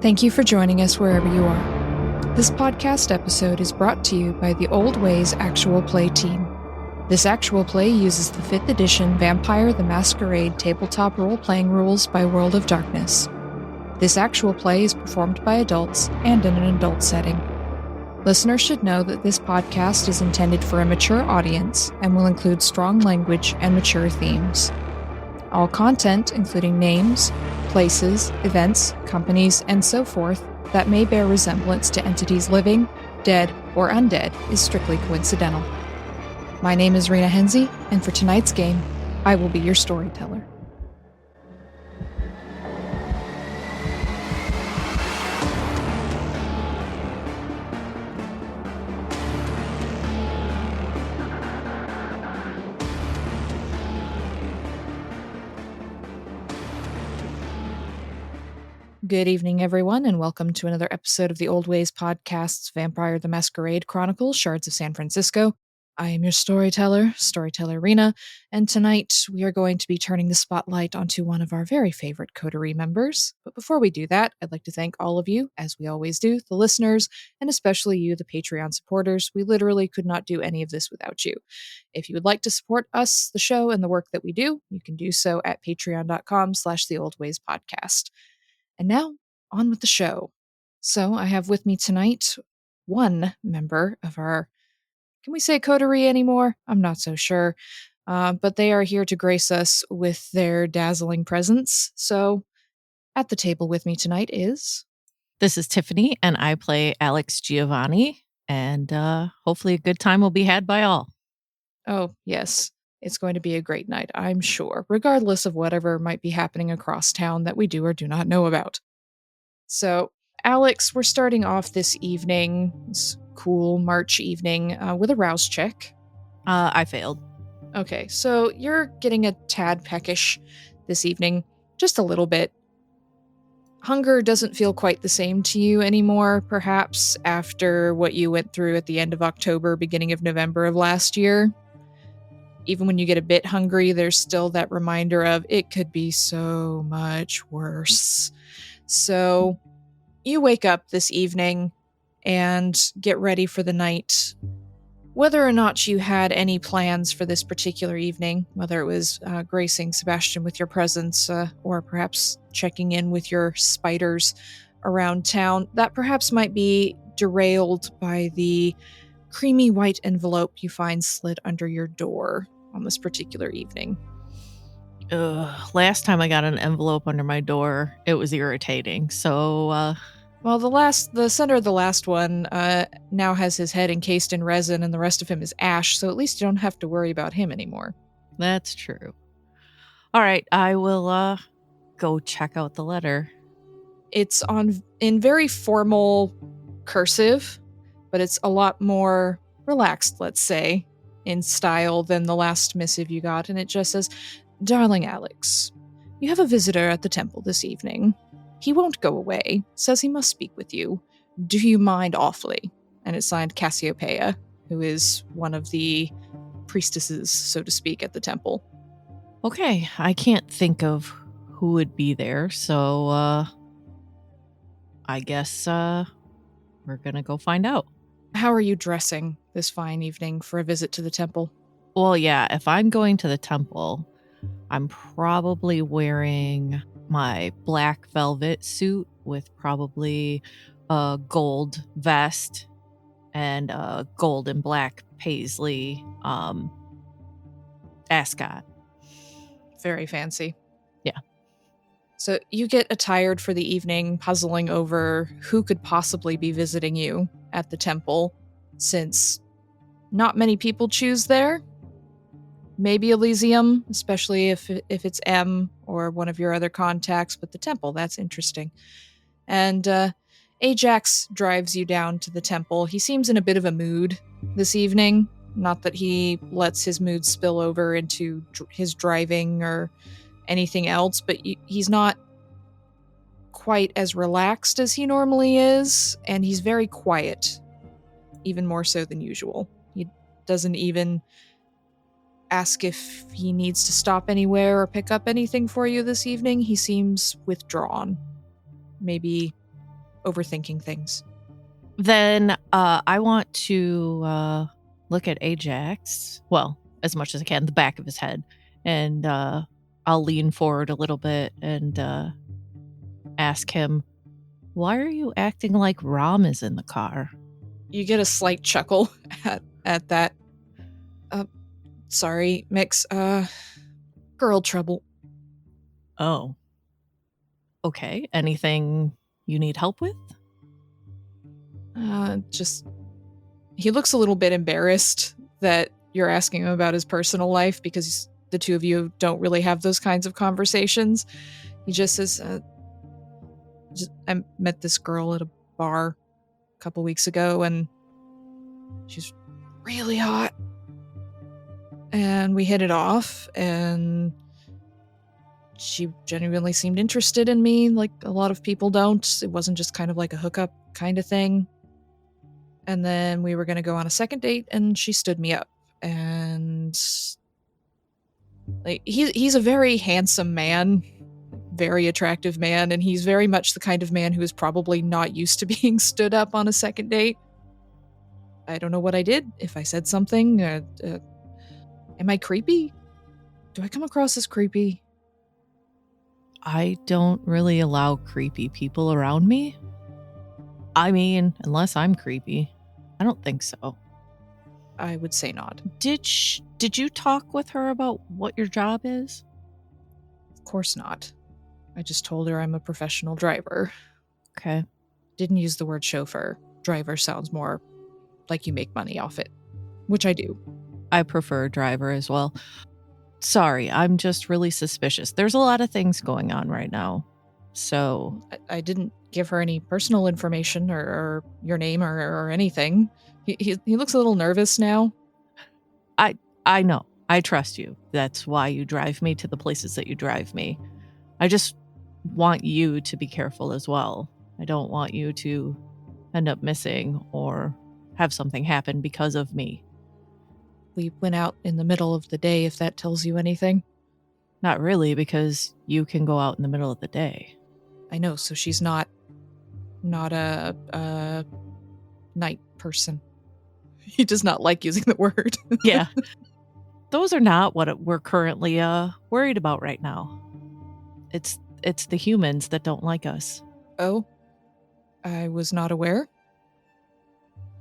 Thank you for joining us wherever you are. This podcast episode is brought to you by the Old Ways Actual Play team. This actual play uses the 5th edition Vampire the Masquerade tabletop role-playing rules by World of Darkness. This actual play is performed by adults and in an adult setting. Listeners should know that this podcast is intended for a mature audience and will include strong language and mature themes. All content, including names, places, events, companies, and so forth, that may bear resemblance to entities living, dead, or undead is strictly coincidental. My name is Rena Henze, and for tonight's game, I will be your storyteller. Good evening, everyone, and welcome to another episode of the Old Ways Podcast's Vampire the Masquerade Chronicles, Shards of San Francisco. I am your storyteller Rena, and tonight we are going to be turning the spotlight onto one of our very favorite coterie members. But before we do that, I'd like to thank all of you, as we always do, the listeners, and especially you, the Patreon supporters. We literally could not do any of this without you. If you would like to support us, the show, and the work that we do, you can do so at patreon.com/theoldwayspodcast. And now, on with the show. So, I have with me tonight one member of our, can we say coterie anymore? I'm not so sure. But they are here to grace us with their dazzling presence. So, at the table with me tonight is... This is Tiffany, and I play Alex Giovanni, and hopefully a good time will be had by all. Oh, yes. It's going to be a great night, I'm sure, regardless of whatever might be happening across town that we do or do not know about. So, Alex, we're starting off this evening, this cool March evening, with a rouse check. I failed. Okay, so you're getting a tad peckish this evening, just a little bit. Hunger doesn't feel quite the same to you anymore, perhaps after what you went through at the end of October, beginning of November of last year. Even when you get a bit hungry, there's still that reminder of it could be so much worse. So you wake up this evening and get ready for the night. Whether or not you had any plans for this particular evening, whether it was gracing Sebastian with your presence or perhaps checking in with your spiders around town, that perhaps might be derailed by the creamy white envelope you find slid under your door on this particular evening. Last time I got an envelope under my door, it was irritating. So, well, the center of the last one now has his head encased in resin, and the rest of him is ash. So at least you don't have to worry about him anymore. That's true. All right, I will go check out the letter. It's in very formal cursive, but it's a lot more relaxed, let's say, in style than the last missive you got, and it just says, "Darling Alex, you have a visitor at the temple this evening. He won't go away, says he must speak with you. Do you mind awfully?" And it's signed Cassiopeia, who is one of the priestesses, so to speak, at the temple. Okay, I can't think of who would be there, so I guess we're gonna go find out. How are you dressing this fine evening for a visit to the temple? Well, yeah, if I'm going to the temple, I'm probably wearing my black velvet suit with probably a gold vest and a gold and black paisley ascot. Very fancy. Yeah. So you get attired for the evening, puzzling over who could possibly be visiting you at the temple, since not many people choose there. Maybe Elysium, especially if it's M or one of your other contacts, but the temple, that's interesting. And Ajax drives you down to the temple. He seems in a bit of a mood this evening. Not that he lets his mood spill over into his driving or anything else, but he's not quite as relaxed as he normally is, and he's very quiet, even more so than usual. He doesn't even ask if he needs to stop anywhere or pick up anything for you this evening. He seems withdrawn. Maybe overthinking things. Then I want to look at Ajax. Well, as much as I can, the back of his head. And I'll lean forward a little bit and ask him, why are you acting like Rom is in the car? You get a slight chuckle at that. Sorry, Mix. Girl trouble. Oh. Okay. Anything you need help with? Just he looks a little bit embarrassed that you're asking him about his personal life because the two of you don't really have those kinds of conversations. He just says, I met this girl at a bar a couple weeks ago and she's really hot. And we hit it off and she genuinely seemed interested in me like a lot of people don't. It wasn't just kind of like a hookup kind of thing. And then we were going to go on a second date and she stood me up. And like he's a very handsome man, very attractive man, and he's very much the kind of man who is probably not used to being stood up on a second date. I don't know what I did, if I said something. Am I creepy? Do I come across as creepy? I don't really allow creepy people around me. I mean, unless I'm creepy. I don't think so. I would say not. Did you talk with her about what your job is? Of course not. I just told her I'm a professional driver. Okay. Didn't use the word chauffeur. Driver sounds more like you make money off it, which I do. I prefer driver as well. Sorry, I'm just really suspicious. There's a lot of things going on right now. So I didn't give her any personal information or your name or anything. He looks a little nervous now. I know. I trust you. That's why you drive me to the places that you drive me. I just want you to be careful as well. I don't want you to end up missing or have something happen because of me. We went out in the middle of the day, if that tells you anything. Not really, because you can go out in the middle of the day. I know, so she's not a night person. He does not like using the word. Yeah. Those are not what we're currently worried about right now. It's the humans that don't like us. Oh, I was not aware.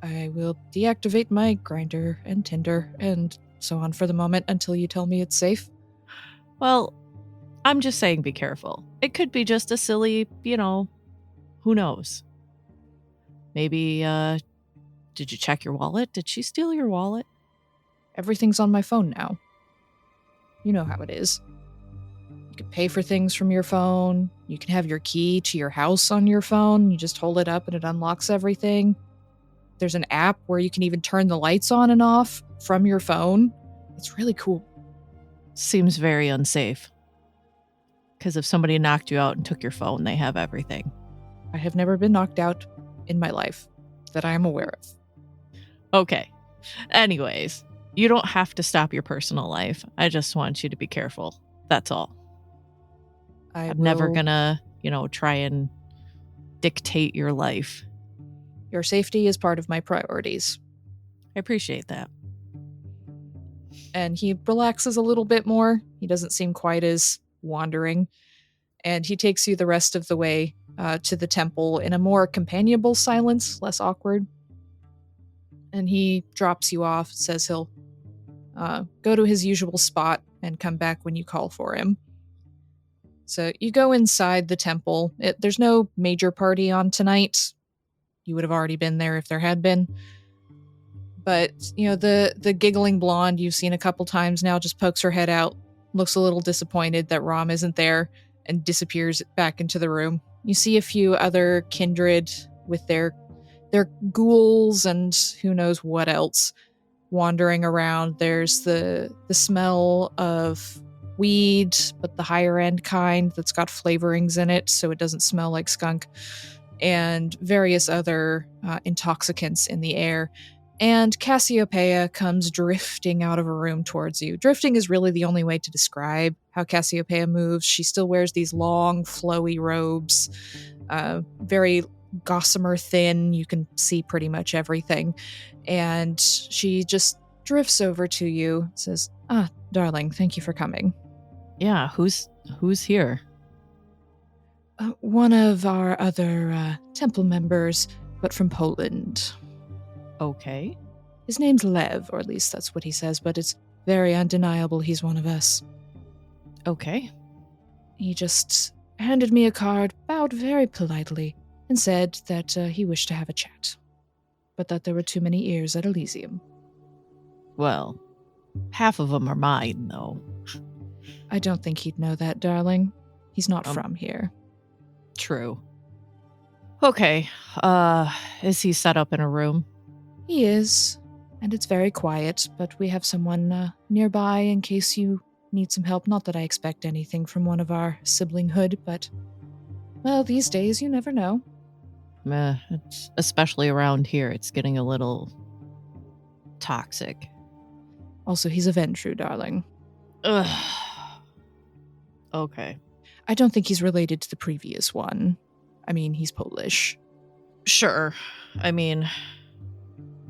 I will deactivate my Grinder and Tinder and so on for the moment until you tell me it's safe. Well, I'm just saying be careful. It could be just a silly, who knows? Maybe, did you check your wallet? Did she steal your wallet? Everything's on my phone now. You know how it is. You can pay for things from your phone. You can have your key to your house on your phone. You just hold it up and it unlocks everything. There's an app where you can even turn the lights on and off from your phone. It's really cool. Seems very unsafe. Because if somebody knocked you out and took your phone, they have everything. I have never been knocked out in my life that I am aware of. Okay. Anyways, you don't have to stop your personal life. I just want you to be careful. That's all. I'm never gonna, try and dictate your life. Your safety is part of my priorities. I appreciate that. And he relaxes a little bit more. He doesn't seem quite as wandering. And he takes you the rest of the way to the temple in a more companionable silence, less awkward. And he drops you off, says he'll go to his usual spot and come back when you call for him. So you go inside the temple. There's no major party on tonight. You would have already been there if there had been. But, the giggling blonde you've seen a couple times now just pokes her head out, looks a little disappointed that Rom isn't there, and disappears back into the room. You see a few other kindred with their ghouls and who knows what else wandering around. There's the smell of weed, but the higher end kind that's got flavorings in it so it doesn't smell like skunk, and various other intoxicants in the air. And Cassiopeia comes drifting out of a room towards you. Drifting is really the only way to describe how Cassiopeia moves. She still wears these long, flowy robes, very gossamer thin. You can see pretty much everything. And she just drifts over to you, says, darling, thank you for coming. Yeah, who's here? One of our other temple members, but from Poland. Okay. His name's Lev, or at least that's what he says, but it's very undeniable he's one of us. Okay. He just handed me a card, bowed very politely, and said that he wished to have a chat, but that there were too many ears at Elysium. Well, half of them are mine, though. I don't think he'd know that, darling. He's not from here. True. Okay. Is he set up in a room? He is, and it's very quiet, but we have someone nearby in case you need some help. Not that I expect anything from one of our siblinghood, but, well, these days you never know. It's, especially around here, it's getting a little toxic. Also, he's a Ventru, darling. Ugh. Okay. I don't think he's related to the previous one. I mean, he's Polish. Sure. I mean,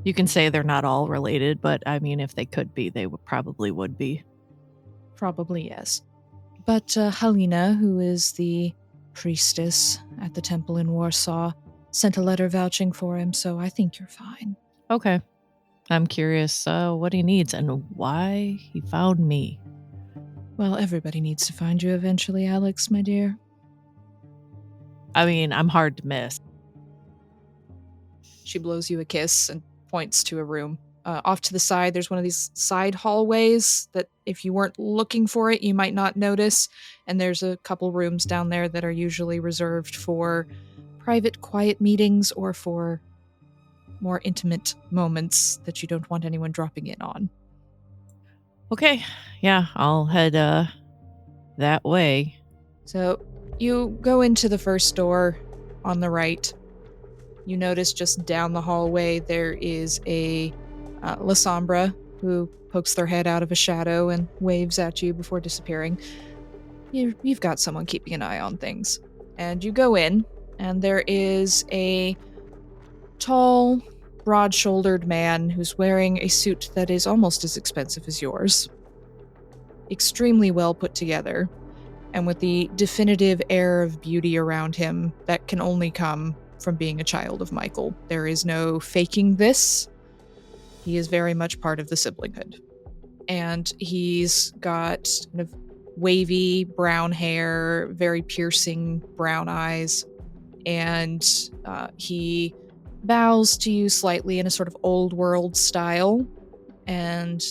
you can say they're not all related, but I mean, if they could be, they probably would be. Probably, yes. But Halina, who is the priestess at the temple in Warsaw, sent a letter vouching for him, so I think you're fine. Okay. I'm curious what he needs and why he found me. Well, everybody needs to find you eventually, Alex, my dear. I mean, I'm hard to miss. She blows you a kiss and points to a room. Off to the side, there's one of these side hallways that if you weren't looking for it, you might not notice. And there's a couple rooms down there that are usually reserved for private, quiet meetings or for more intimate moments that you don't want anyone dropping in on. Okay. Yeah, I'll head that way. So you go into the first door on the right. You notice just down the hallway there is a La Sombra who pokes their head out of a shadow and waves at you before disappearing. You've got someone keeping an eye on things. And you go in, and there is a tall, broad-shouldered man who's wearing a suit that is almost as expensive as yours. Extremely well put together, and with the definitive air of beauty around him that can only come from being a child of Michael. There is no faking this. He is very much part of the siblinghood. And he's got kind of wavy brown hair, very piercing brown eyes, and he bows to you slightly in a sort of old world style. And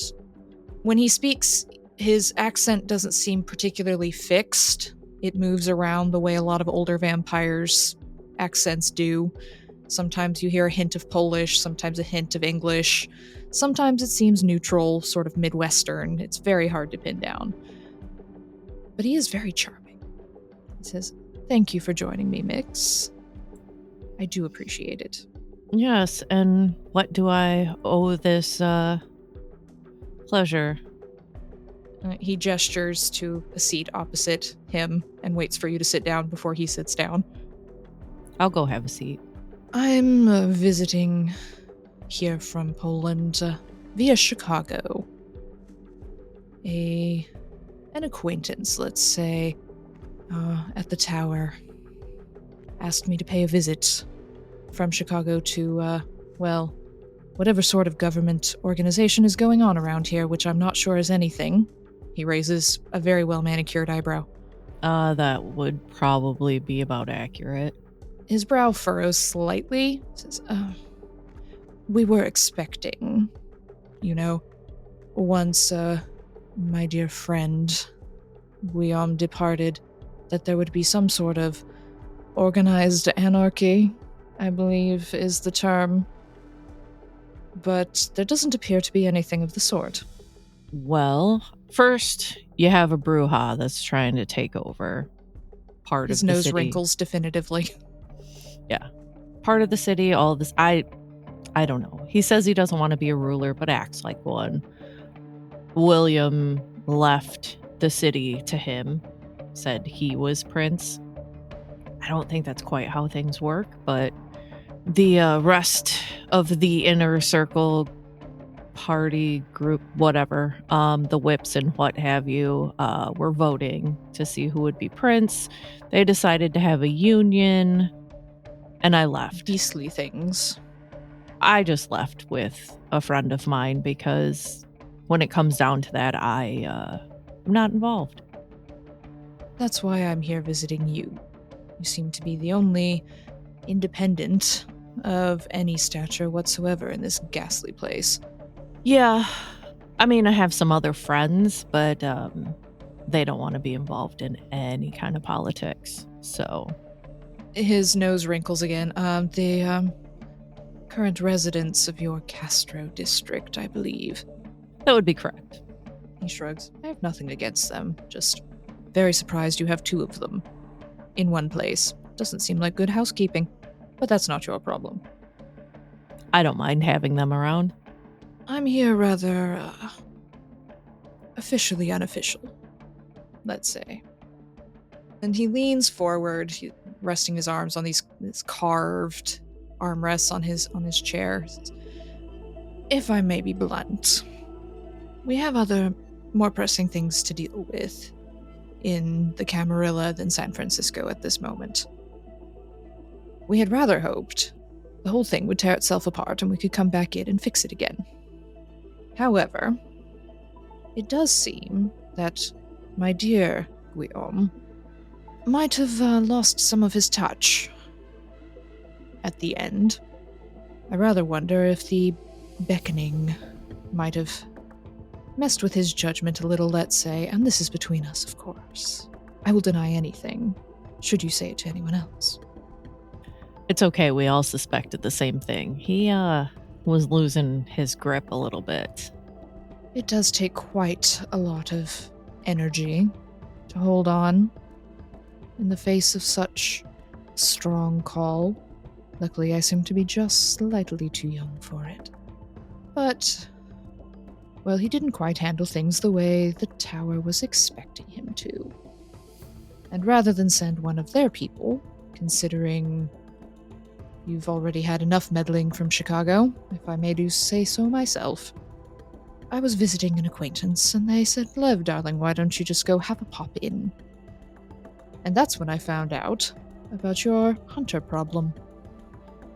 when he speaks, his accent doesn't seem particularly fixed. It moves around the way a lot of older vampires' accents do. Sometimes you hear a hint of Polish, sometimes a hint of English. Sometimes it seems neutral, sort of Midwestern. It's very hard to pin down. But he is very charming. He says, "Thank you for joining me, Mix. I do appreciate it." Yes, and what do I owe this pleasure? He gestures to a seat opposite him and waits for you to sit down before he sits down. I'll go have a seat. I'm visiting here from Poland via Chicago. An acquaintance, let's say, at the tower asked me to pay a visit from Chicago to, well, whatever sort of government organization is going on around here, which I'm not sure is anything. He raises a very well-manicured eyebrow. That would probably be about accurate. His brow furrows slightly. Says, we were expecting, once, my dear friend, Guillaume departed, that there would be some sort of organized anarchy, I believe is the term. But there doesn't appear to be anything of the sort. Well, first, you have a Bruja that's trying to take over part His of the nose city. wrinkles definitively. Yeah. Part of the city, all this. I don't know. He says he doesn't want to be a ruler, but acts like one. William left the city to him, said he was prince. I don't think that's quite how things work, but the rest of the inner circle party group, whatever, the whips and what have you, were voting to see who would be prince. They decided to have a union, and I left. Beastly things. I just left with a friend of mine because when it comes down to that, I'm not involved. That's why I'm here visiting you. You seem to be the only independent of any stature whatsoever in this ghastly place. Yeah. I mean, I have some other friends, but they don't want to be involved in any kind of politics. So, His nose wrinkles again. The current residents of your Castro district, I believe. that would be correct. He shrugs. I have nothing against them. Just very surprised you have two of them in one place. Doesn't seem like good housekeeping. But that's not your problem. I don't mind having them around. I'm here rather officially unofficial, let's say. And he leans forward, resting his arms on these carved armrests on his chair. If I may be blunt, we have other, more pressing things to deal with in the Camarilla than San Francisco at this moment. We had rather hoped the whole thing would tear itself apart and we could come back in and fix it again. However, it does seem that my dear Guillaume might have lost some of his touch at the end. I rather wonder if the beckoning might have messed with his judgment a little, let's say, and this is between us, of course. I will deny anything, should you say it to anyone else. It's okay. We all suspected the same thing. He was losing his grip a little bit. It does take quite a lot of energy to hold on in the face of such strong call. Luckily, I seem to be just slightly too young for it. But, well, he didn't quite handle things the way the tower was expecting him to. And rather than send one of their people, considering you've already had enough meddling from Chicago, if I may do say so myself, I was visiting an acquaintance, and they said, Lev, darling, why don't you just go have a pop in? And that's when I found out about your hunter problem.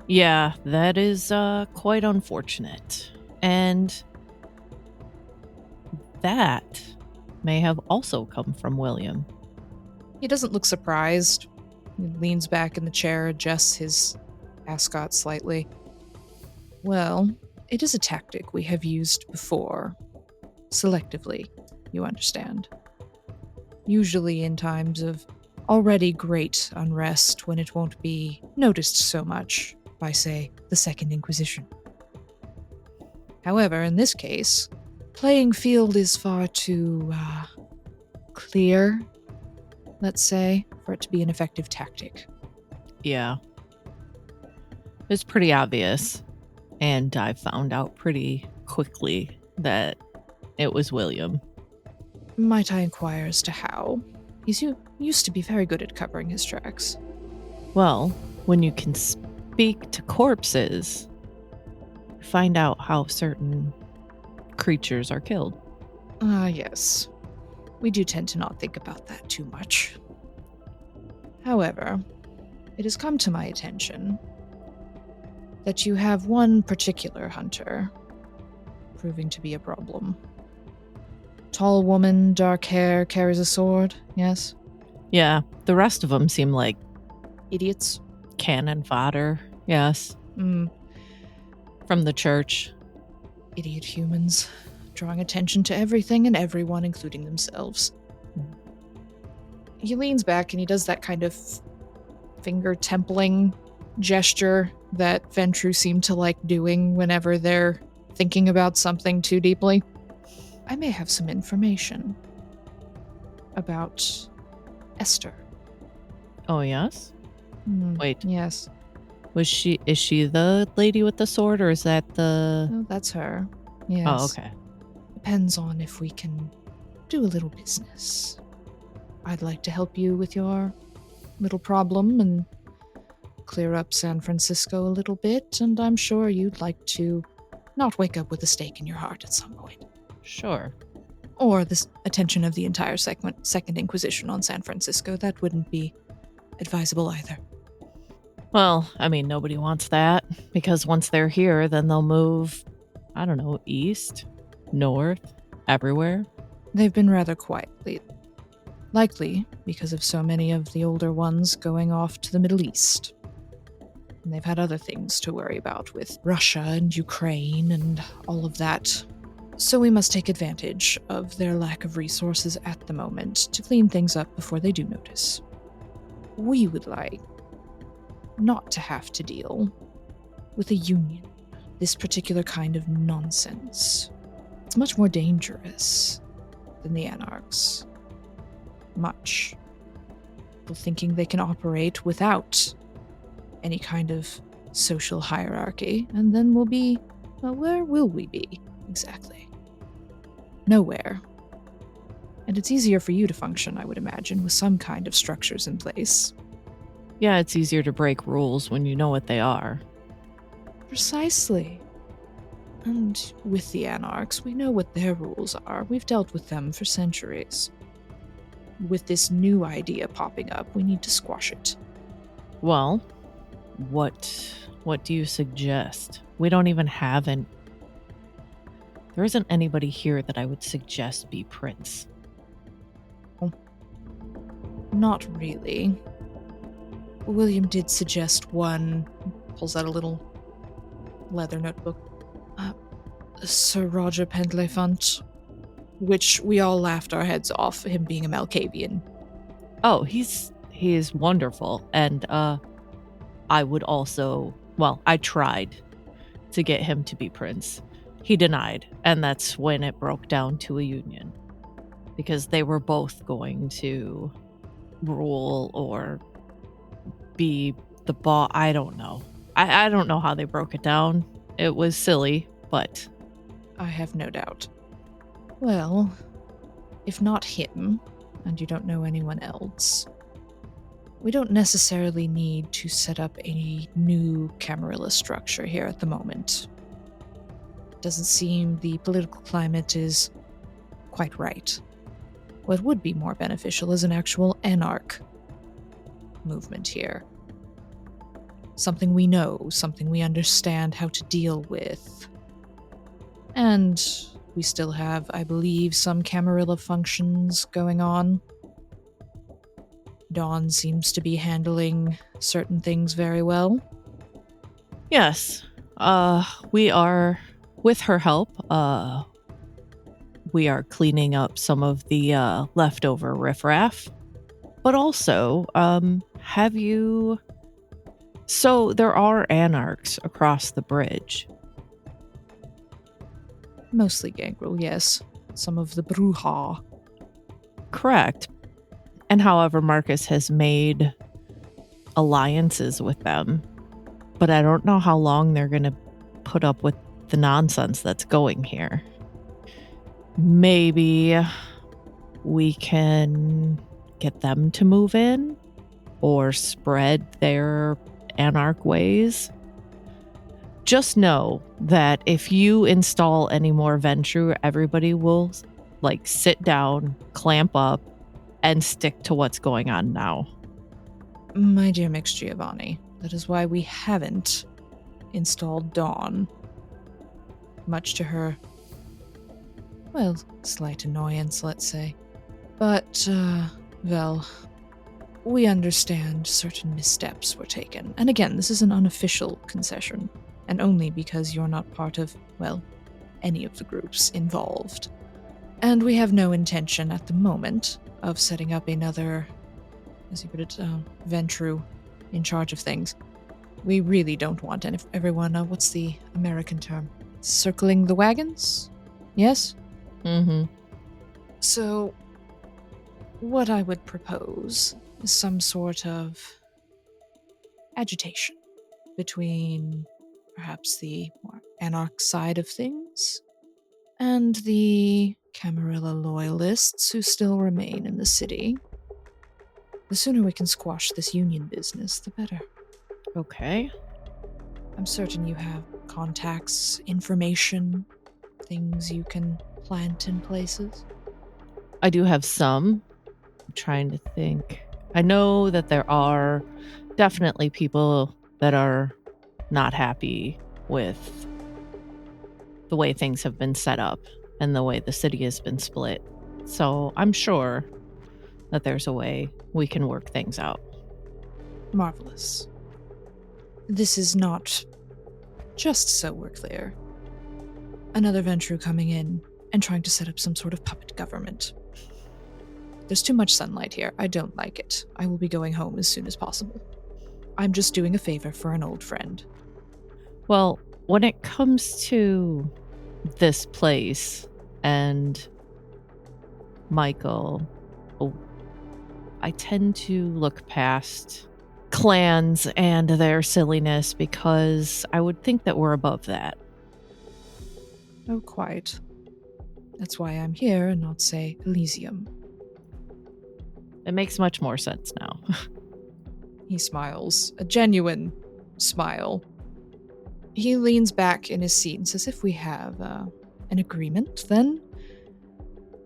Yeah, that is quite unfortunate. And that may have also come from William. He doesn't look surprised. He leans back in the chair, adjusts his ascot slightly. Well, it is a tactic we have used before. Selectively, you understand. Usually in times of already great unrest when it won't be noticed so much by, say, the Second Inquisition. However, in this case, playing field is far too clear, let's say, for it to be an effective tactic. Yeah. It's pretty obvious. And I found out pretty quickly that it was William. Might I inquire as to how? He used to be very good at covering his tracks. Well, when you can speak to corpses, find out how certain creatures are killed. Yes. We do tend to not think about that too much. However, it has come to my attention that you have one particular hunter proving to be a problem. Tall woman, dark hair, carries a sword, yes? Yeah, the rest of them seem like Idiots? cannon fodder. Yes. From the church. Idiot humans, drawing attention to everything and everyone, including themselves. He leans back and he does that kind of finger templing gesture that Ventru seem to like doing whenever they're thinking about something too deeply. I may have some information about Esther. Oh, yes? Wait. Yes. Is she the lady with the sword, or is that the... No, that's her. Yes. Oh, okay. Depends on if we can do a little business. I'd like to help you with your little problem and clear up San Francisco a little bit, and I'm sure you'd like to not wake up with a stake in your heart at some point. Sure. Or the attention of the entire Second Inquisition on San Francisco. That wouldn't be advisable either. Well, I mean, nobody wants that because once they're here, then they'll move, I don't know, east, north, everywhere. They've been rather quiet lately, likely because of so many of the older ones going off to the Middle East. And they've had other things to worry about with Russia and Ukraine and all of that. So we must take advantage of their lack of resources at the moment to clean things up before they do notice. We would like not to have to deal with a union, this particular kind of nonsense. It's much more dangerous than the Anarchs. Much. People thinking they can operate without any kind of social hierarchy, and then we'll be, well, where will we be, exactly? Nowhere. And it's easier for you to function, I would imagine, with some kind of structures in place. Yeah, it's easier to break rules when you know what they are. Precisely. And with the Anarchs, we know what their rules are. We've dealt with them for centuries. With this new idea popping up, we need to squash it. Well, what do you suggest? We don't even have an... There isn't anybody here that I would suggest be prince. Not really. William did suggest one, pulls out a little leather notebook. Sir Roger Pendleifont, which we all laughed our heads off, him being a Malkavian. Oh, he is wonderful. And I would also, well, I tried to get him to be prince. He denied, and that's when it broke down to a union. Because they were both going to rule or be the boss. I don't know. I don't know how they broke it down. It was silly, but... I have no doubt. Well, if not him, and you don't know anyone else, we don't necessarily need to set up a new Camarilla structure here at the moment. Doesn't seem the political climate is quite right. What would be more beneficial is an actual anarch movement here. Something we know, something we understand how to deal with. And we still have, I believe, some Camarilla functions going on. Dawn seems to be handling certain things very well. Yes. We are, with her help, we are cleaning up some of the leftover riffraff. But also, have you... So there are anarchs across the bridge. Mostly Gangrel, yes. Some of the Bruja. Correct. And however, Marcus has made alliances with them. But I don't know how long they're going to put up with the nonsense that's going here. Maybe we can get them to move in or spread their anarch ways. Just know that if you install any more Ventrue, everybody will sit down, clamp up, and stick to what's going on now. My dear Mix Giovanni, that is why we haven't installed Dawn. Much to her, well, slight annoyance, let's say. But, well, we understand certain missteps were taken. And again, this is an unofficial concession, and only because you're not part of, well, any of the groups involved. And we have no intention at the moment of setting up another, as you put it, Ventrue in charge of things. We really don't want everyone, what's the American term? Circling the wagons? Yes? Mm-hmm. So, what I would propose is some sort of agitation between perhaps the more anarch side of things and the Camarilla loyalists who still remain in the city. The sooner we can squash this union business, the better. Okay. I'm certain you have contacts, information, things you can plant in places. I do have some. I'm trying to think. I know that there are definitely people that are not happy with the way things have been set up and the way the city has been split. So I'm sure that there's a way we can work things out. Marvelous. This is not, just so we're clear, another Ventru coming in and trying to set up some sort of puppet government. There's too much sunlight here. I don't like it. I will be going home as soon as possible. I'm just doing a favor for an old friend. Well, when it comes to this place and Michael, I tend to look past clans and their silliness because I would think that we're above that. Oh, quite. That's why I'm here and not, say, Elysium. It makes much more sense now. He smiles, a genuine smile. He leans back in his seat and says, if we have an agreement, then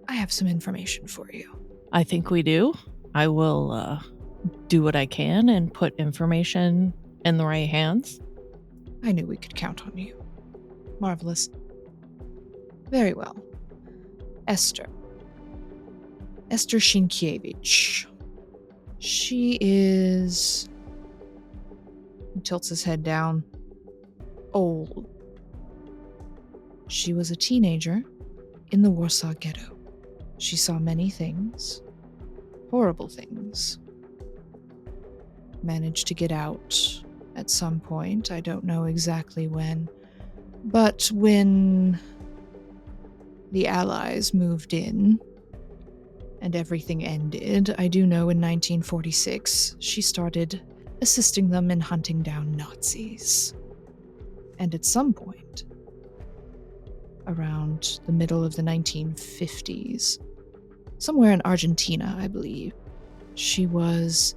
I have some information for you. I think we do. I will do what I can and put information in the right hands. I knew we could count on you. Marvelous. Very well. Esther. Esther Shinkiewicz. She is... He tilts his head down. Old. She was a teenager in the Warsaw Ghetto. She saw many things. Horrible things. Managed to get out at some point. I don't know exactly when. But when the Allies moved in and everything ended, I do know in 1946 she started assisting them in hunting down Nazis. And at some point, around the middle of the 1950s, somewhere in Argentina, I believe, she was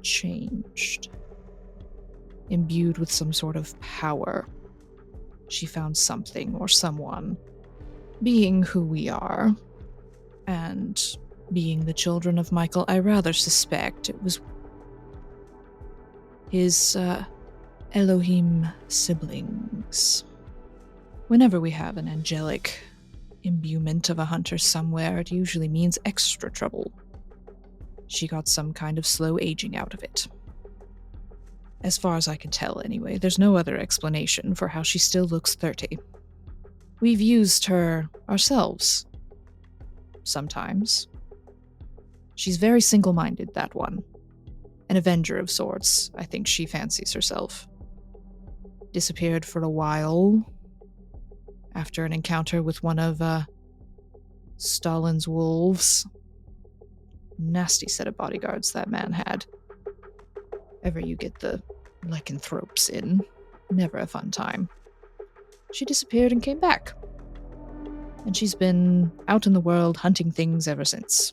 changed, imbued with some sort of power. She found something or someone, being who we are, and being the children of Michael, I rather suspect it was his Elohim siblings. Whenever we have an angelic imbuement of a hunter somewhere, it usually means extra trouble. She got some kind of slow aging out of it. As far as I can tell, anyway, there's no other explanation for how she still looks 30. We've used her ourselves. Sometimes. She's very single-minded, that one. An avenger of sorts, I think she fancies herself. Disappeared for a while after an encounter with one of Stalin's wolves. Nasty set of bodyguards that man had. Ever you get the lycanthropes in, never a fun time. She disappeared and came back. And she's been out in the world hunting things ever since.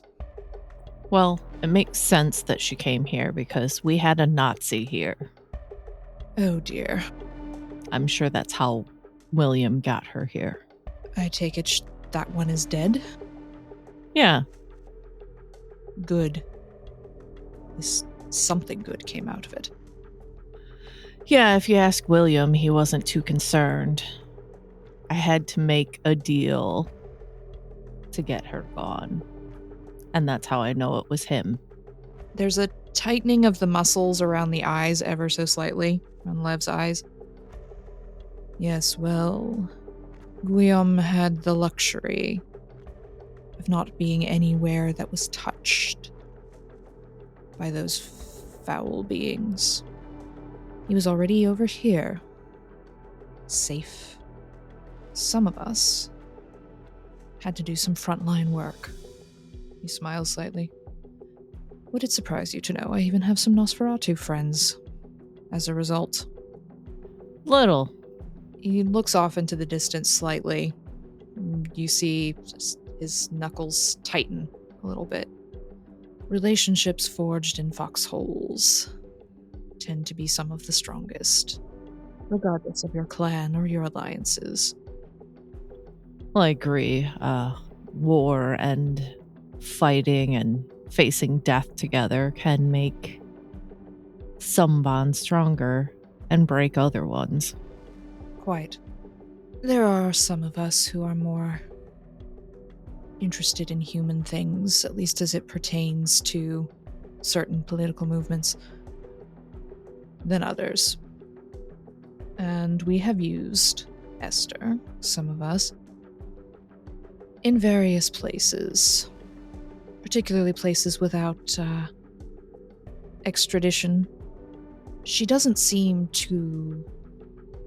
Well, it makes sense that she came here because we had a Nazi here. Oh dear. I'm sure that's how William got her here. I take it that one is dead? Yeah. Good. Something good came out of it. Yeah, if you ask William, he wasn't too concerned. I had to make a deal to get her gone. And that's how I know it was him. There's a tightening of the muscles around the eyes ever so slightly, on Lev's eyes. Yes, well, Guillaume had the luxury of not being anywhere that was touched by those foul beings. He was already over here. Safe. Some of us had to do some frontline work. He smiles slightly. Would it surprise you to know I even have some Nosferatu friends as a result? Little. He looks off into the distance slightly. You see his knuckles tighten a little bit. Relationships forged in foxholes tend to be some of the strongest, regardless of your clan or your alliances. Well, I agree. War and fighting and facing death together can make some bonds stronger and break other ones. Quite. There are some of us who are more interested in human things, at least as it pertains to certain political movements, than others. And we have used Esther, some of us, in various places, particularly places without extradition. She doesn't seem to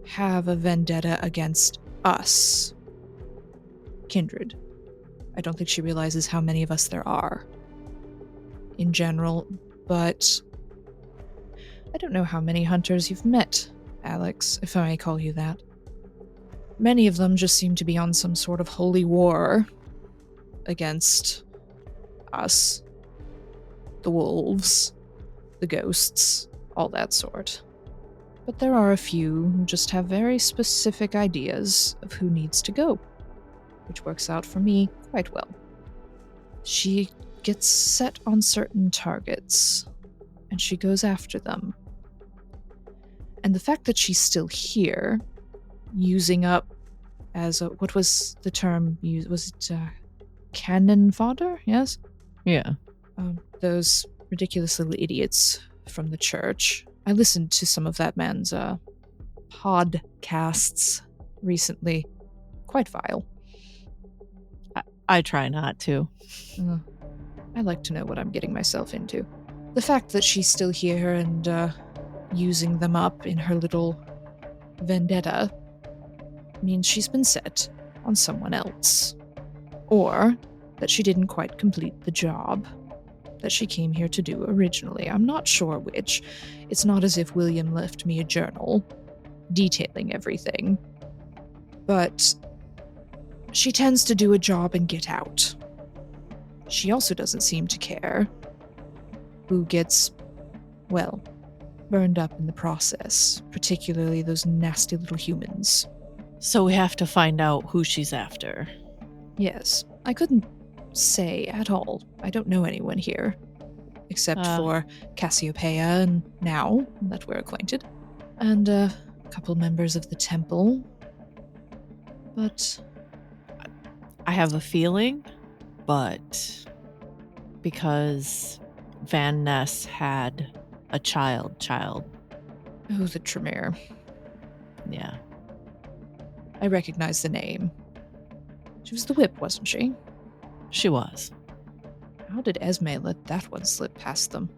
have a vendetta against us, kindred. I don't think she realizes how many of us there are in general, but I don't know how many hunters you've met, Alex, if I may call you that. Many of them just seem to be on some sort of holy war against us, the wolves, the ghosts, all that sort. But there are a few who just have very specific ideas of who needs to go, which works out for me quite well. She gets set on certain targets, and she goes after them. And the fact that she's still here, using up as a, what was the term used? Was it cannon fodder? Yes? Yeah. Those ridiculous little idiots from the church. I listened to some of that man's podcasts recently. Quite vile. I try not to. I like to know what I'm getting myself into. The fact that she's still here and using them up in her little vendetta means she's been set on someone else. Or that she didn't quite complete the job that she came here to do originally. I'm not sure which. It's not as if William left me a journal detailing everything. But she tends to do a job and get out. She also doesn't seem to care who gets, well, burned up in the process, particularly those nasty little humans. So we have to find out who she's after. Yes, I couldn't say at all. I don't know anyone here, except for Cassiopeia and now that we're acquainted, and a couple members of the temple. But I have a feeling, but because Van Ness had a child. oh, the Tremere. Yeah. I recognize the name. She was the whip, wasn't she? She was. How did Esme let that one slip past them?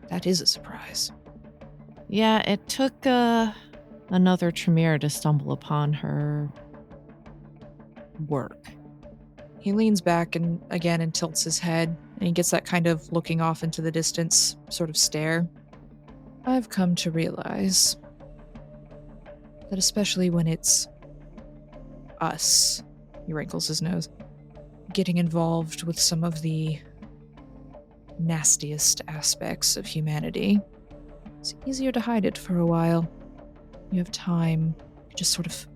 That is a surprise. Yeah, it took another Tremere to stumble upon her work. He leans back and tilts his head, and he gets that kind of looking off into the distance sort of stare. I've come to realize that especially when it's us, he wrinkles his nose, getting involved with some of the nastiest aspects of humanity, it's easier to hide it for a while. You have time to just sort of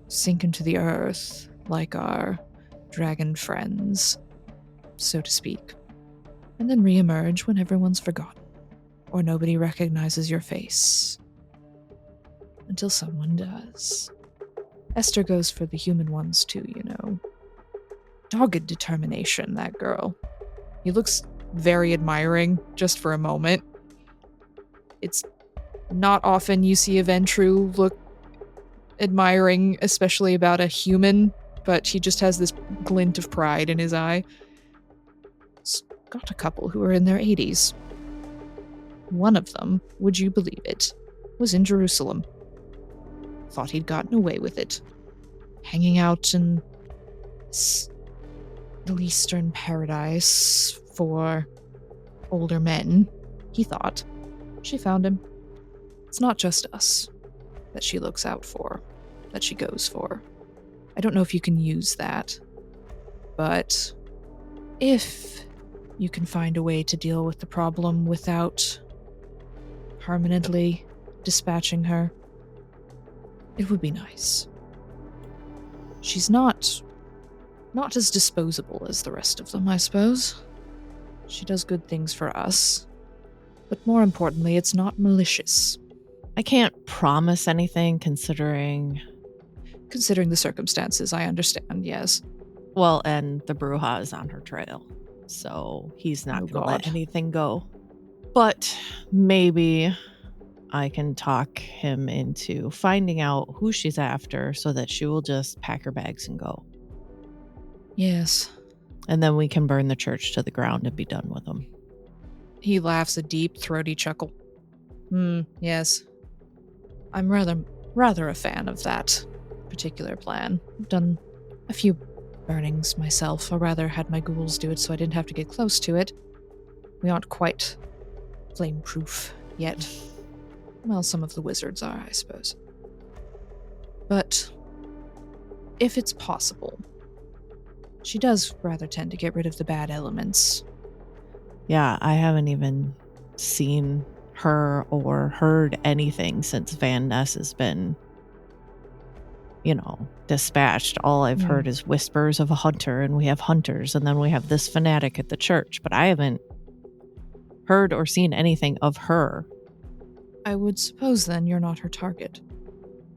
sink into the earth like our dragon friends, so to speak, and then reemerge when everyone's forgotten or nobody recognizes your face. Until someone does. Esther goes for the human ones too, you know. Dogged determination, that girl. He looks very admiring just for a moment. It's not often you see a Ventru look admiring, especially about a human, but he just has this glint of pride in his eye. He's got a couple who are in their 80s. One of them, would you believe it, was in Jerusalem. Thought he'd gotten away with it. Hanging out in Middle Eastern paradise for older men, he thought. She found him. It's not just us that she looks out for, that she goes for. I don't know if you can use that, but if you can find a way to deal with the problem without permanently dispatching her, it would be nice. She's not as disposable as the rest of them, I suppose. She does good things for us. But more importantly, it's not malicious. I can't promise anything considering the circumstances, I understand, yes. Well, and the Bruja is on her trail, so he's not going to let anything go. But maybe I can talk him into finding out who she's after so that she will just pack her bags and go. Yes. And then we can burn the church to the ground and be done with them. He laughs a deep, throaty chuckle. Yes. I'm rather a fan of that particular plan. I've done a few burnings myself, or rather had my ghouls do it so I didn't have to get close to it. We aren't quite flame-proof yet. Well, some of the wizards are, I suppose. But if it's possible, she does rather tend to get rid of the bad elements. Yeah, I haven't even seen her or heard anything since Van Ness has been, dispatched. All I've heard is whispers of a hunter, and we have hunters, and then we have this fanatic at the church, but I haven't heard or seen anything of her. I would suppose then you're not her target.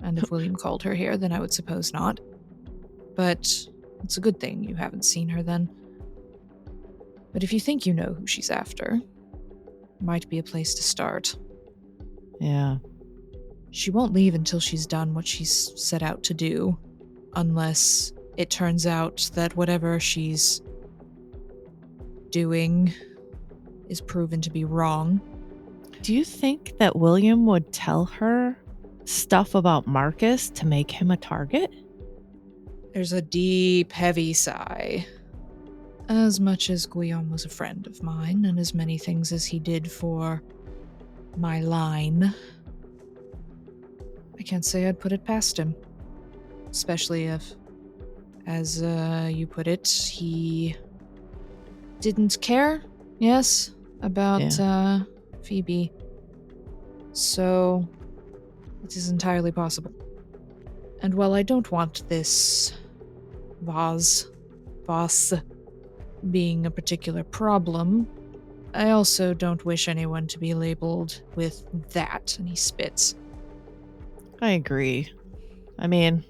And if William called her here, then I would suppose not. But it's a good thing you haven't seen her then. But if you think you know who she's after, might be a place to start. Yeah. She won't leave until she's done what she's set out to do, unless it turns out that whatever she's doing is proven to be wrong. Do you think that William would tell her stuff about Marcus to make him a target? There's a deep, heavy sigh. As much as Guillaume was a friend of mine, and as many things as he did for my line, I can't say I'd put it past him. Especially if, as you put it, he didn't care, yes, about Phoebe. So, it is entirely possible. And while I don't want this vase being a particular problem, I also don't wish anyone to be labeled with that, and he spits. I agree. I mean,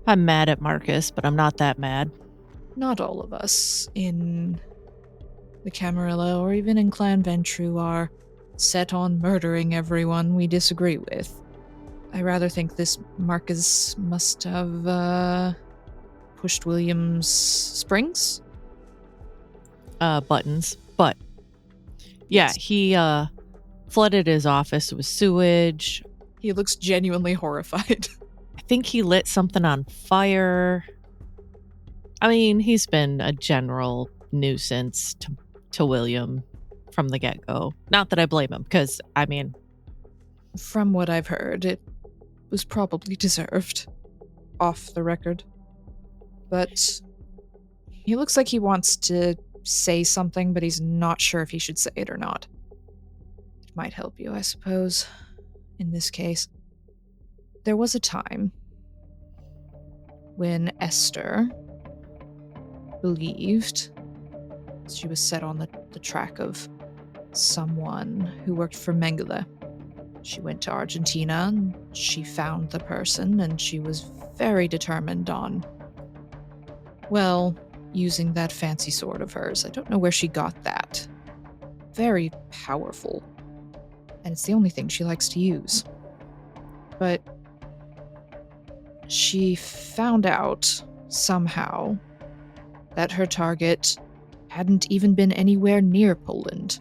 I'm mad at Marcus, but I'm not that mad. Not all of us in the Camarilla or even in Clan Ventru are set on murdering everyone we disagree with. I rather think this Marcus must have pushed William's springs? Buttons. But yeah, he flooded his office with sewage. He looks genuinely horrified. I think he lit something on fire. I mean, he's been a general nuisance to William from the get-go. Not that I blame him, because, I mean... From what I've heard, it was probably deserved. Off the record. But he looks like he wants to say something, but he's not sure if he should say it or not. It might help you, I suppose, in this case. There was a time when Esther believed she was set on the track of someone who worked for Mengele. She went to Argentina, and she found the person, and she was very determined on, well, using that fancy sword of hers. I don't know where she got that. Very powerful. And it's the only thing she likes to use. But she found out, somehow, that her target hadn't even been anywhere near Poland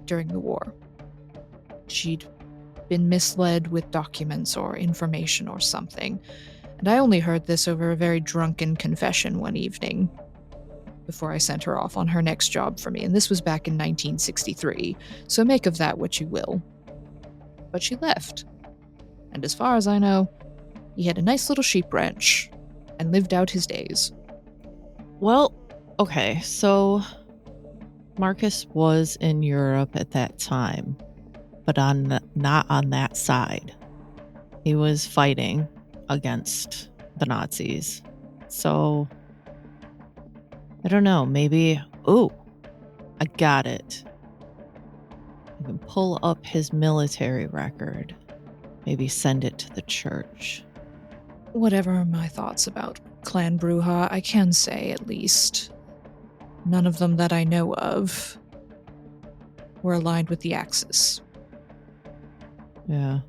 during the war. She'd been misled with documents or information or something, and I only heard this over a very drunken confession one evening before I sent her off on her next job for me, and this was back in 1963, so make of that what you will. But she left, and as far as I know, he had a nice little sheep ranch and lived out his days. Well, okay, so Marcus was in Europe at that time, but not on that side. He was fighting against the Nazis. So, I don't know, maybe... Oh, I got it. I can pull up his military record. Maybe send it to the church. Whatever my thoughts about Clan Bruja, I can say, at least, none of them that I know of were aligned with the Axis. Yeah.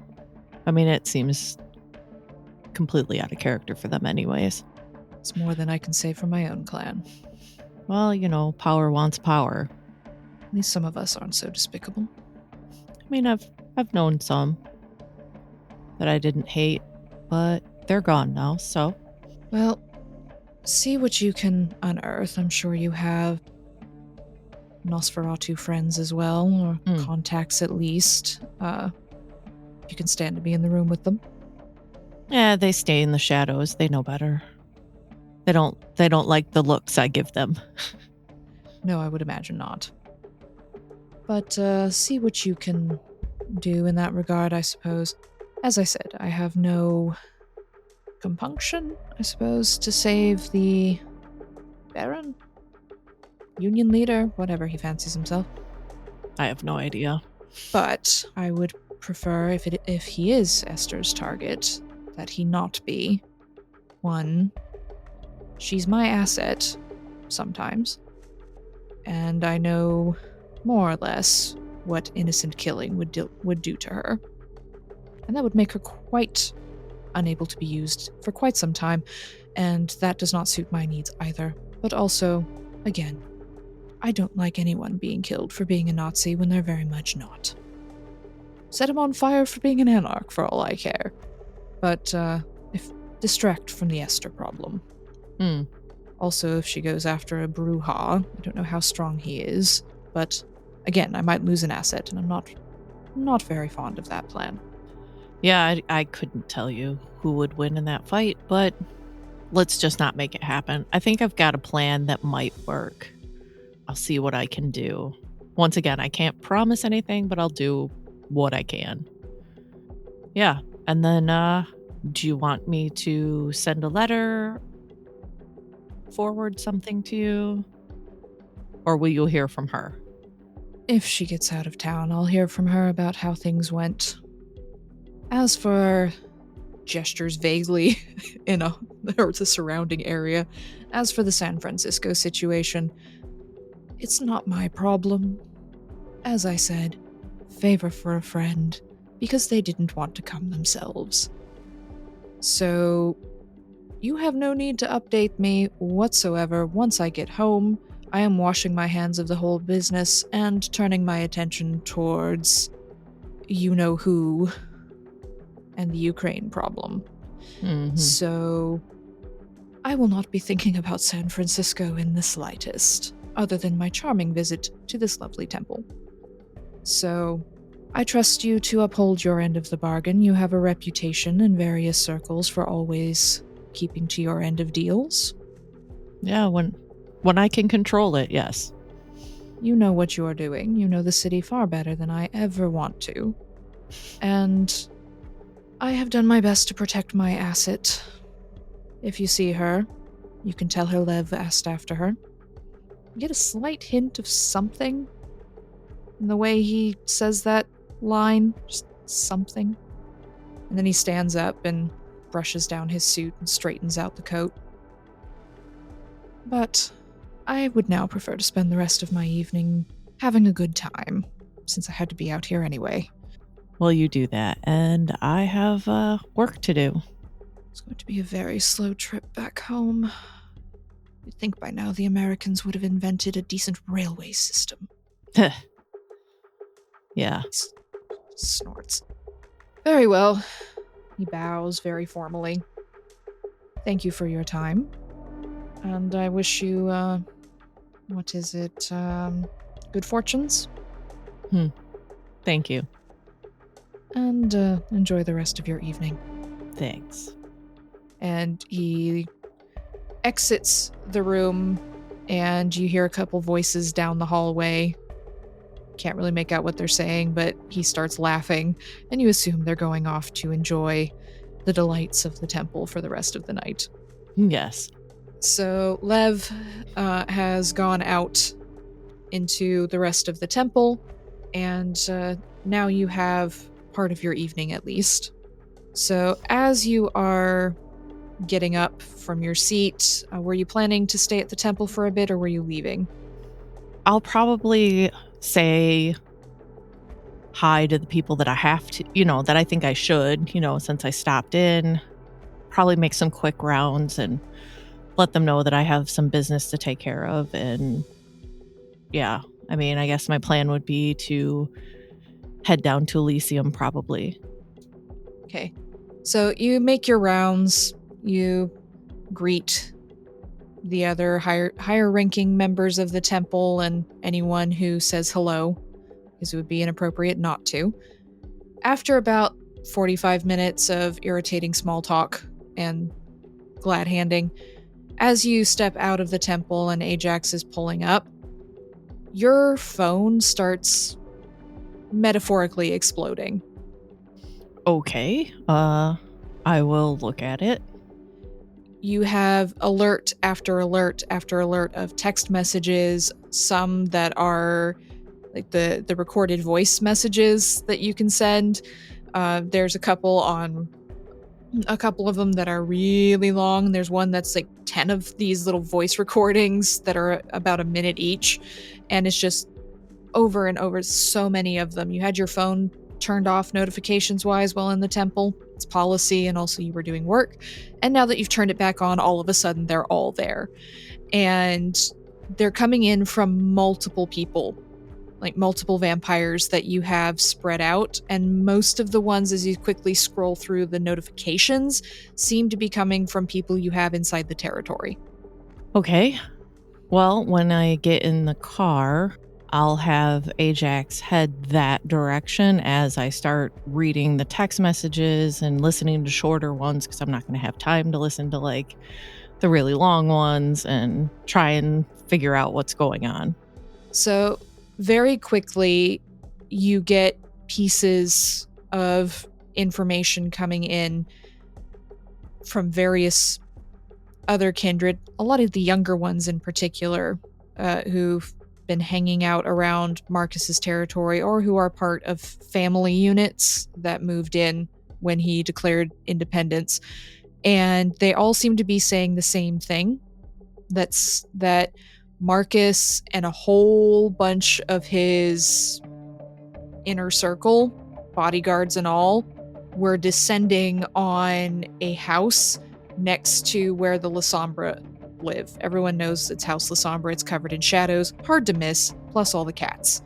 I mean, it seems completely out of character for them anyways. It's more than I can say for my own clan. Well, power wants power. At least some of us aren't so despicable. I mean, I've known some that I didn't hate, but they're gone now, so. Well, see what you can unearth. I'm sure you have Nosferatu friends as well, or contacts at least. You can stand to be in the room with them. Yeah, they stay in the shadows. They know better. They don't like the looks I give them. No, I would imagine not. But see what you can do in that regard, I suppose. As I said, I have no compunction, I suppose, to save the Baron? Union leader? Whatever he fancies himself. I have no idea. But I would prefer, if he is Esther's target, that he not be. One, she's my asset, sometimes. And I know more or less what innocent killing would do to her. And that would make her quite unable to be used for quite some time, and that does not suit my needs either. But also, again, I don't like anyone being killed for being a Nazi when they're very much not. Set him on fire for being an anarch for all I care. But, if distract from the Esther problem. Also, if she goes after a Bruja, I don't know how strong he is, but again, I might lose an asset, and I'm not very fond of that plan. Yeah, I couldn't tell you who would win in that fight, but let's just not make it happen. I think I've got a plan that might work. I'll see what I can do. Once again, I can't promise anything, but I'll do what I can. Yeah, and then do you want me to send a letter, forward something to you, or will you hear from her? If she gets out of town, I'll hear from her about how things went. As for gestures vaguely in the surrounding area, as for the San Francisco situation, it's not my problem. As I said, favor for a friend, because they didn't want to come themselves. So, you have no need to update me whatsoever. Once I get home, I am washing my hands of the whole business and turning my attention towards you-know-who and the Ukraine problem. So, I will not be thinking about San Francisco in the slightest, other than my charming visit to this lovely temple. So, I trust you to uphold your end of the bargain. You have a reputation in various circles for always keeping to your end of deals. Yeah, when I can control it, yes. You know what you are doing. You know the city far better than I ever want to. And I have done my best to protect my asset. If you see her, you can tell her Lev asked after her. You get a slight hint of something in the way he says that line. Just something. And then he stands up and brushes down his suit and straightens out the coat. But I would now prefer to spend the rest of my evening having a good time, since I had to be out here anyway. Well, you do that, and I have work to do. It's going to be a very slow trip back home. You'd think by now the Americans would have invented a decent railway system. Yeah. Snorts. Very well. He bows very formally. Thank you for your time. And I wish you, what is it, good fortunes? Thank you. And enjoy the rest of your evening. Thanks. And he exits the room and you hear a couple voices down the hallway. Can't really make out what they're saying, but he starts laughing, and you assume they're going off to enjoy the delights of the temple for the rest of the night. Yes. So Lev has gone out into the rest of the temple, and now you have part of your evening at least. So as you are getting up from your seat, were you planning to stay at the temple for a bit, or were you leaving? I'll probably say hi to the people that I have to, that I think I should, since I stopped in. Probably make some quick rounds and let them know that I have some business to take care of. And yeah, I mean, I guess my plan would be to head down to Elysium probably. Okay. So you make your rounds, you greet the other higher ranking members of the temple and anyone who says hello, because it would be inappropriate not to. After about 45 minutes of irritating small talk and glad handing, as you step out of the temple and Ajax is pulling up, your phone starts metaphorically exploding. Okay. I will look at it. You have alert after alert after alert of text messages, some that are like the recorded voice messages that you can send. There's a couple of them that are really long. There's one that's like 10 of these little voice recordings that are about a minute each, and it's just over and over, so many of them. You had your phone turned off notifications wise while in the temple. It's policy, and also you were doing work. And now that you've turned it back on, all of a sudden they're all there. And they're coming in from multiple people, like multiple vampires that you have spread out. And most of the ones, as you quickly scroll through the notifications, seem to be coming from people you have inside the territory. Okay. Well, when I get in the car, I'll have Ajax head that direction as I start reading the text messages and listening to shorter ones because I'm not going to have time to listen to like the really long ones and try and figure out what's going on. So, very quickly, you get pieces of information coming in from various other kindred, a lot of the younger ones in particular, who've been hanging out around Marcus's territory or who are part of family units that moved in when he declared independence. And they all seem to be saying the same thing. That Marcus and a whole bunch of his inner circle, bodyguards and all, were descending on a house next to where the La Sombra live. Everyone knows it's House La Sombra. It's covered in shadows, hard to miss, plus all the cats.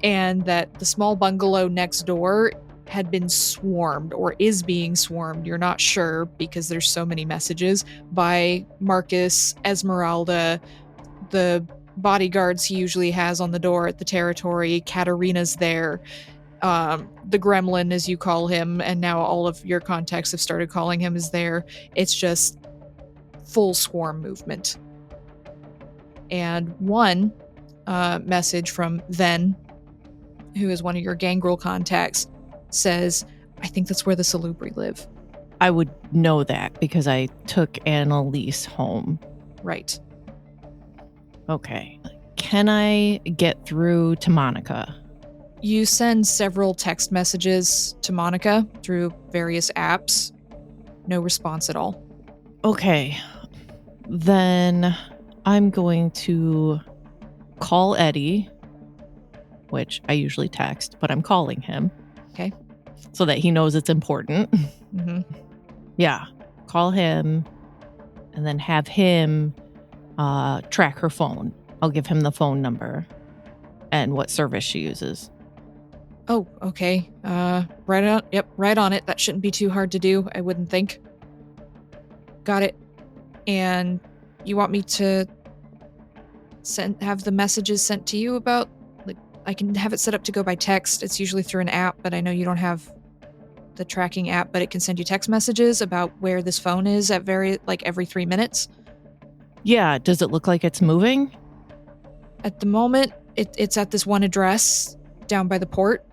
And that the small bungalow next door had been swarmed, or is being swarmed, you're not sure because there's so many messages, by Marcus, Esmeralda, the bodyguards he usually has on the door at the territory. Katarina's there. The gremlin, as you call him, and now all of your contacts have started calling him, is there. It's just full swarm movement. And one message from Ven, who is one of your gangrel contacts, says, I think that's where the Salubri live. I would know that because I took Annalise home. Right. Okay. Can I get through to Monica? You send several text messages to Monica through various apps. No response at all. Okay. Then I'm going to call Eddie, which I usually text, but I'm calling him. Okay. So that he knows it's important. Mm-hmm. Yeah. Call him and then have him track her phone. I'll give him the phone number and what service she uses. Oh, okay. Right on. Yep, right on it. That shouldn't be too hard to do, I wouldn't think. Got it. And you want me to have the messages sent to you about, like, I can have it set up to go by text. It's usually through an app, but I know you don't have the tracking app, but it can send you text messages about where this phone is at every 3 minutes. Yeah, does it look like it's moving? At the moment, it's at this one address down by the port.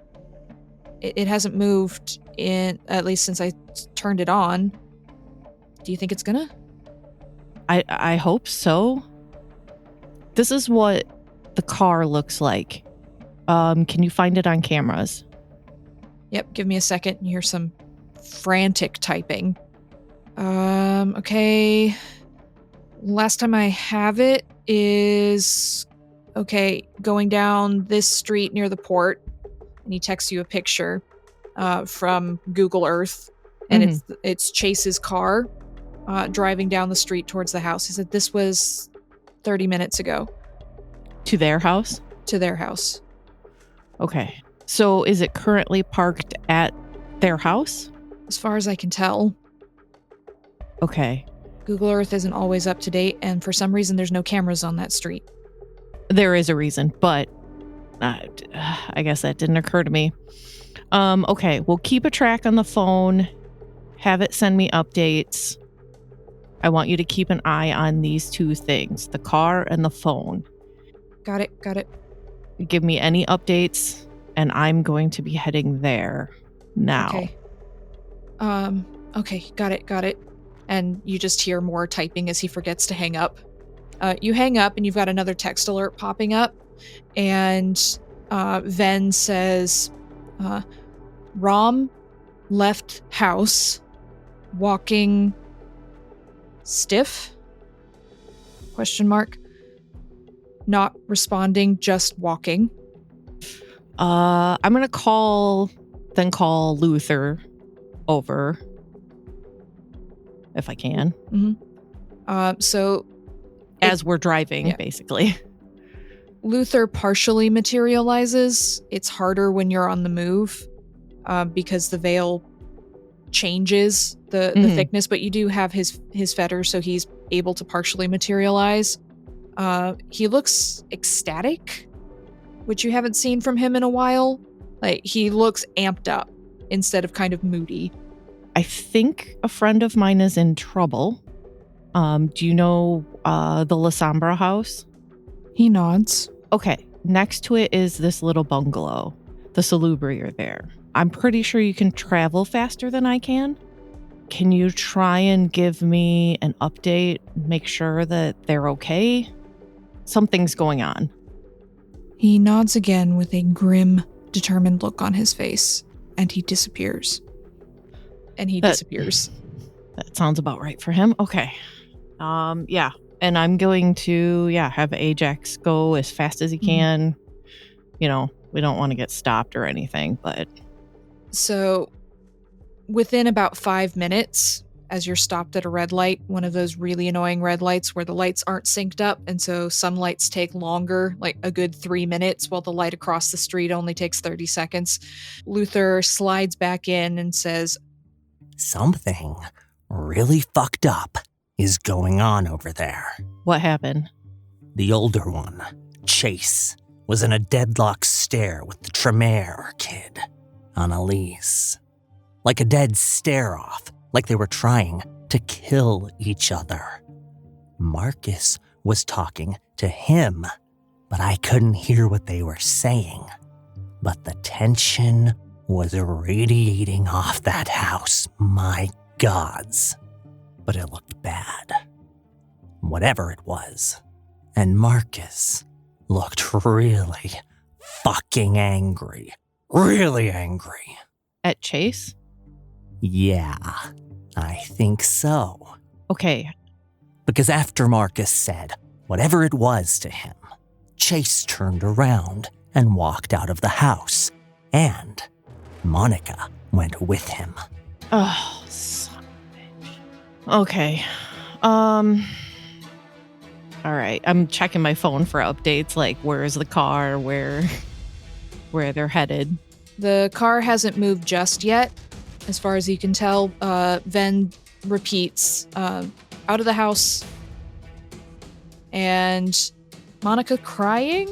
It hasn't moved in, at least since I turned it on. Do you think it's gonna? I hope so. This is what the car looks like. Can you find it on cameras? Yep, give me a second. You hear some frantic typing. Okay. Last time I have it is, okay, going down this street near the port, and he texts you a picture from Google Earth, and it's Chase's car driving down the street towards the house. He said this was 30 minutes ago. To their house? To their house. Okay. So is it currently parked at their house? As far as I can tell. Okay. Google Earth isn't always up to date, and for some reason there's no cameras on that street. There is a reason, but I guess that didn't occur to me. Okay, we'll keep a track on the phone. Have it send me updates. I want you to keep an eye on these two things, the car and the phone. Got it. Give me any updates, and I'm going to be heading there now. Okay, got it. And you just hear more typing as he forgets to hang up. You hang up, and you've got another text alert popping up, and Ven says, Rom left house, walking stiff? Question mark. Not responding, just walking. I'm gonna call Luther over if I can. So as we're driving, basically. Luther partially materializes. It's harder when you're on the move because the veil changes the thickness, but you do have his fetters, so he's able to partially materialize. He looks ecstatic, which you haven't seen from him in a while. Like, he looks amped up instead of kind of moody. I think a friend of mine is in trouble. Do you know the La Sombra house? He nods. Okay, next to it is this little bungalow, the salubrier there. I'm pretty sure you can travel faster than I can. Can you try and give me an update, make sure that they're okay? Something's going on. He nods again with a grim, determined look on his face, and he disappears. That sounds about right for him. Okay. Yeah. And I'm going to, have Ajax go as fast as he can. You know, we don't want to get stopped or anything, but... So, within about 5 minutes, as you're stopped at a red light, one of those really annoying red lights where the lights aren't synced up, and so some lights take longer, like a good 3 minutes, while the light across the street only takes 30 seconds. Luther slides back in and says, "Something really fucked up is going on over there." What happened? The older one, Chase, was in a deadlock stare with the Tremere kid, Annalise. Like a dead stare-off, like they were trying to kill each other. Marcus was talking to him, but I couldn't hear what they were saying. But the tension was radiating off that house, my gods. But it looked bad. Whatever it was. And Marcus looked really fucking angry. Really angry. At Chase? Yeah, I think so. Okay. Because after Marcus said whatever it was to him, Chase turned around and walked out of the house, and Monica went with him. Oh, son of a bitch. Okay. All right. I'm checking my phone for updates, like where's the car, where they're headed. The car hasn't moved just yet, as far as you can tell. Ven repeats, out of the house, and Monica crying?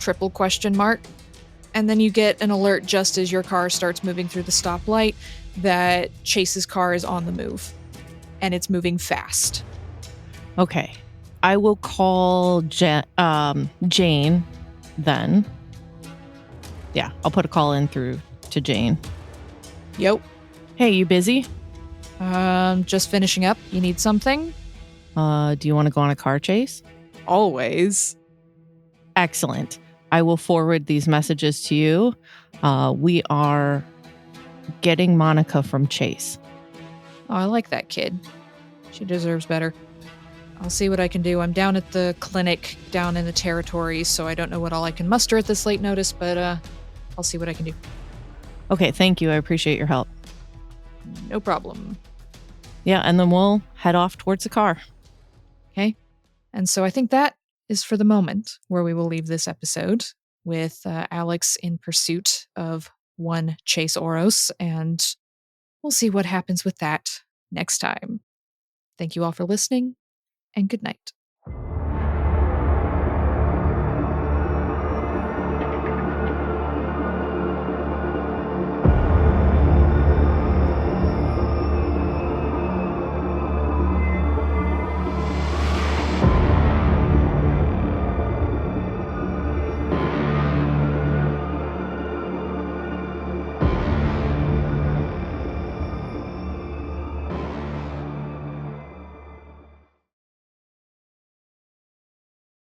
Triple question mark. And then you get an alert just as your car starts moving through the stoplight that Chase's car is on the move. And it's moving fast. Okay. I will call Jane then. Yeah, I'll put a call in through to Jane. Yep. Hey, you busy? Just finishing up. You need something? Do you want to go on a car chase? Always. Excellent. I will forward these messages to you. We are getting Monica from Chase. Oh, I like that kid. She deserves better. I'll see what I can do. I'm down at the clinic down in the territory, so I don't know what all I can muster at this late notice, but I'll see what I can do. Okay, thank you. I appreciate your help. No problem. Yeah, and then we'll head off towards the car. Okay. And so I think that is for the moment where we will leave this episode with Alex in pursuit of one Chase Oros, and we'll see what happens with that next time. Thank you all for listening, and good night.